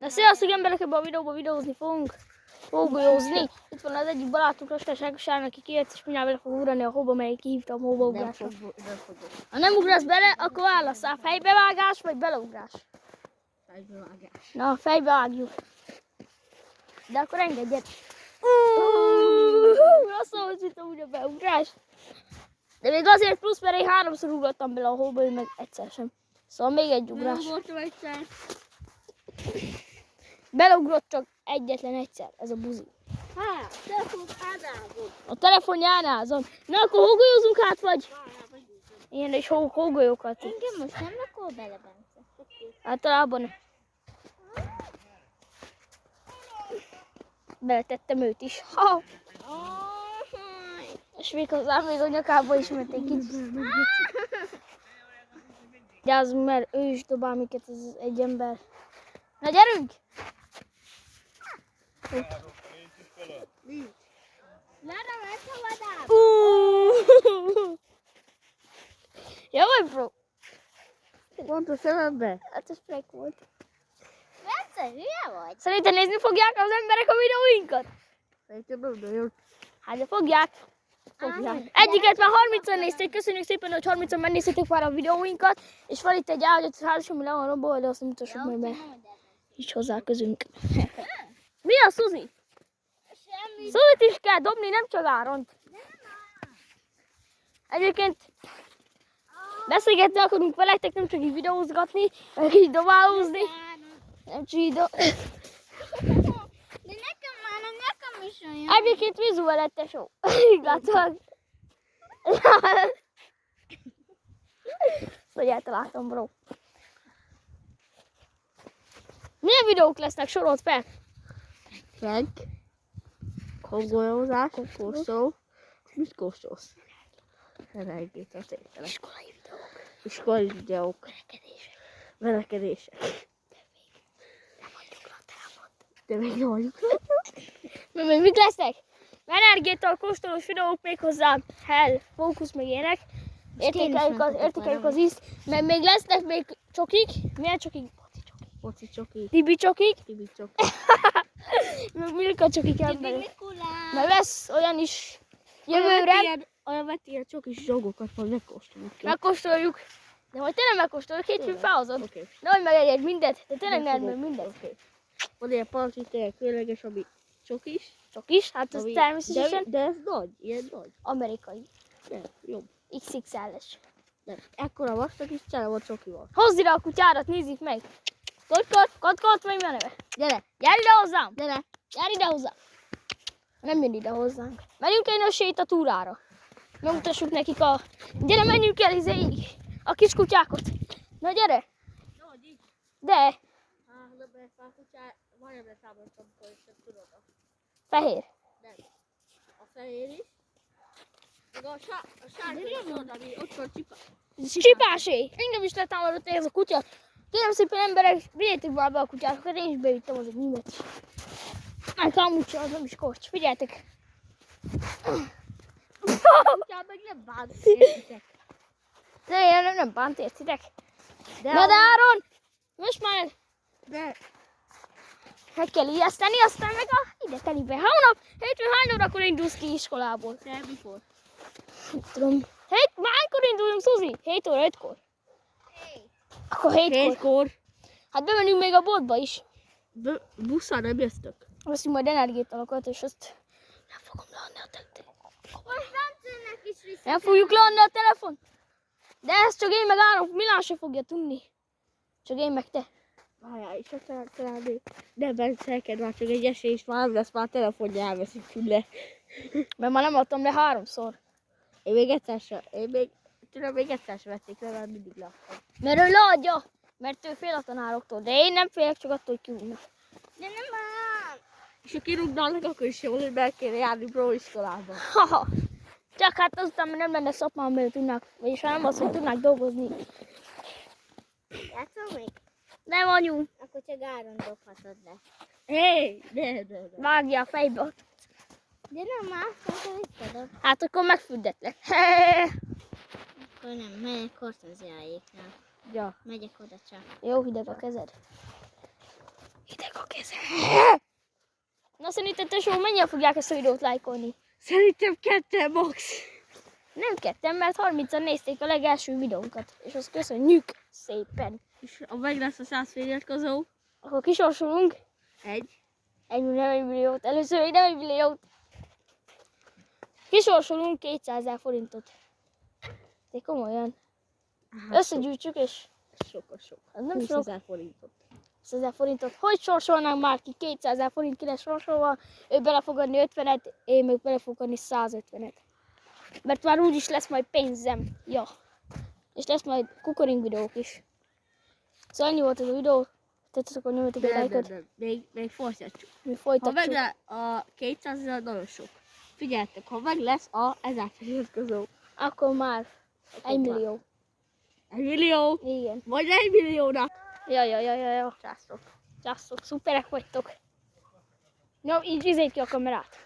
Na sziasztok emberek, ebben a videóban videózni fogunk. Hógolyózni. Itt van az egyik barátunk, Roskásárgosár, aki kért, és mindjárt bele fog ugrani a hóba, melyik kihívtam hóbaugrásra. Ha nem ugrasz bele, akkor válasszál, fejbevágás vagy beleugrás? Fejbevágás. Na, fejbevágjuk. De akkor engedjed. Rosszul volt itt amúgy a beugrás. De még azért plusz, mert én 3-szor ugrottam bele a hóba, ő meg egyszer sem. Szóval még egy ugrás. Beugrottam egyszer. Beleugrott csak egyetlen egyszer, ez a buzi. Hát, telefon ádázom. A telefonjánál. Na akkor hógolyózunk hát, vagy? Ilyen és hógolyókat. Engem most nem rakol bele, Bence. Általában beletettem őt is. Ha! És még hozzám még a nyakába is ment egy kicsit. Gyázzunk, mert ő is dobál minket, ez egy ember. Na gyerünk! Lára, megszabadál! Jó vagy, bro? Pont a szemembe. Hát ez fake volt. Bence, hülye vagy? Szerintem nézni fogják az emberek a videóinkat? Szerintem nem nagyon. Hát de fogják. Egyiket már 30-an nézték, köszönjük szépen, hogy 30-an megnéztétek már a videóinkat. És van itt egy áldott házas, ami le van rombolva, de azt nem mutassuk meg, mert nincs hozzá közünk. Mi a Szuzi? Semmi. Szuzit is kell dobni, nem csak Áront. Egyébként beszélgetni akarunk veletek, nem csak így videózgatni, meg így dobálózni. Nem csak így De nekem is olyan. Egyébként vizuális tesó. Így látod. Szóval eltaláltam, bro. Milyen videók lesznek, sorolt fel? Frank. Hógolyózás, kóstoló. Mit kóstolsz? Energiát a tétele. Iskolai videók. Iskolai videók. Verekedések. Nem adjuk le a telefont. De még nem vagyunk. Mert mit lesznek? Energiától kóstolós videók, még hozzá hell, fókusz, meg ilyenek. Értékeljük az ízt. Mert még lesznek még csokik. Milyen csokik? Poci csoki. Tibi csokik. Tibi csoki. Meg Milka csokik emberek. Mikulás. Mert lesz olyan is jövőre. Olyan ilyen csokis dolgokat majd megkóstoljuk. Megkóstoljuk. De majd tényleg megkóstoljuk, hétfőn felhozod. Oké. Nehogy megegyed mindet, de tényleg nem mindent. Oké. Van ilyen palacsi tényleg különleges, ami csokis. Csokis, hát ez Ami- természetesen De ez nagy, ilyen nagy. amerikai. Nem, jobb. XXL-es. Nem. Ekkora vastag is tele volt csokival. Hozd ide a kutyárat, nézzük meg. Kot, vagy mi a neve? Gyere, Gyere ide hozzám! gyere. Gyere ide hozzám! Nem jön ide hozzánk. Menjünk egy sét a túrára. Megmutassuk nekik a... Gyere, menjünk el izéig. A kis kutyákot. Na gyere! De, A kutyá, majdnem leszámoltam, hogy sem tudod. fehér. Nem. A fehér is. Meg a sárga is tudod, ami ott van csipa. Csipásé! Engem is letámadott ez a kutya. Kérem szépen emberek, vigyétek be a kutyákat, én is bevittem az egy nyímet is. Hát amúgy sem, az nem is kocs. Figyeljetek! A kutyá meg nem bánt, értitek? De én nem bánt, értitek? De Na de Áron! Most már De meg kell ijeszteni, aztán meg ide telibe. Hónap, hétfőn hány órakor indulsz ki iskolából? te mikor? Nem tudom. Hánykor induljunk, Szuzi? 7 óra 5-kor? Akkor 7-kor. 7-kor. Hát bemenünk még a boltba is. Busszal nem jöttök. Veszünk majd energiátalakat, és azt nem fogom leadni a telefon. Most Bencenek is vissza. Nem fogjuk leadni a telefon. De ezt csak én meg Áron, Milán se fogja tudni. Csak én meg te. Várjál, és talán még. De Bence, neked már csak egy esély, és már nem lesz, már a telefonja elveszik tőle. Mert már nem adtam le 3-szor. Én még egyszer sem, még egyszer sem vették le, mert mindig leadtam. Mert ő leadja. Mert ő fél a tanároktól. De én nem félek, csak attól, hogy kiúgnak. De nem áll! És ha kirúgnának, akkor is jól, hogy be kéne járni pro iskolába. Haha. Csak hát azután nem lenne szakmám, mert tudnák, vagyis ha nem az, hogy tudnák dolgozni. Játszom még? Nem anyu, Akkor csak Áron dobhatod le. Hé, ne. vágja a fejbe. De nem más, akkor visszadob. Hát akkor megfürdetlek. Akkor nem, megyek kortozjáéknál. Ja. Megyek oda csak. Jó hideg a kezed. Hideg a ez. Na szerinted tesó, mennyien fogják ezt a videót lájkolni? Szerintem 2 max. Nem 2, mert 30-an nézték a legelső videónkat. És azt köszönjük szépen. És ha meg lesz a 100 feliratkozó, Akkor kisorsolunk 1. nem 1 milliót. Először még nem 1 milliót. Kisorsolunk 200 000 forintot. De komolyan. Összegyűjtsük és... Sok. Az nem 20 sok. 000 forintot. 20 000 forintot. Hogy sorsolnánk már ki 200 000 forint ki lesz sorsolva? Ő bele fog adni 50-et, én meg bele fogok adni 150-et. Mert már úgyis lesz majd pénzem. Ja. És lesz majd kukoring videók is. Szóval ennyi volt ez a videó. Tetszett, akkor nyomjatok egy lájkot. Még folytatjuk. Mi Ha folytatjuk. meg lesz a 200 000, nagyon sok. Figyeljetek, ha meg lesz a 1000 feliratkozó. Akkor már 1 millió. 1 millió, Igen. vagy 1 milliónak. Ja. Császtok. Császok, szuperek vagytok. Jó, így vizét ki a kamerát.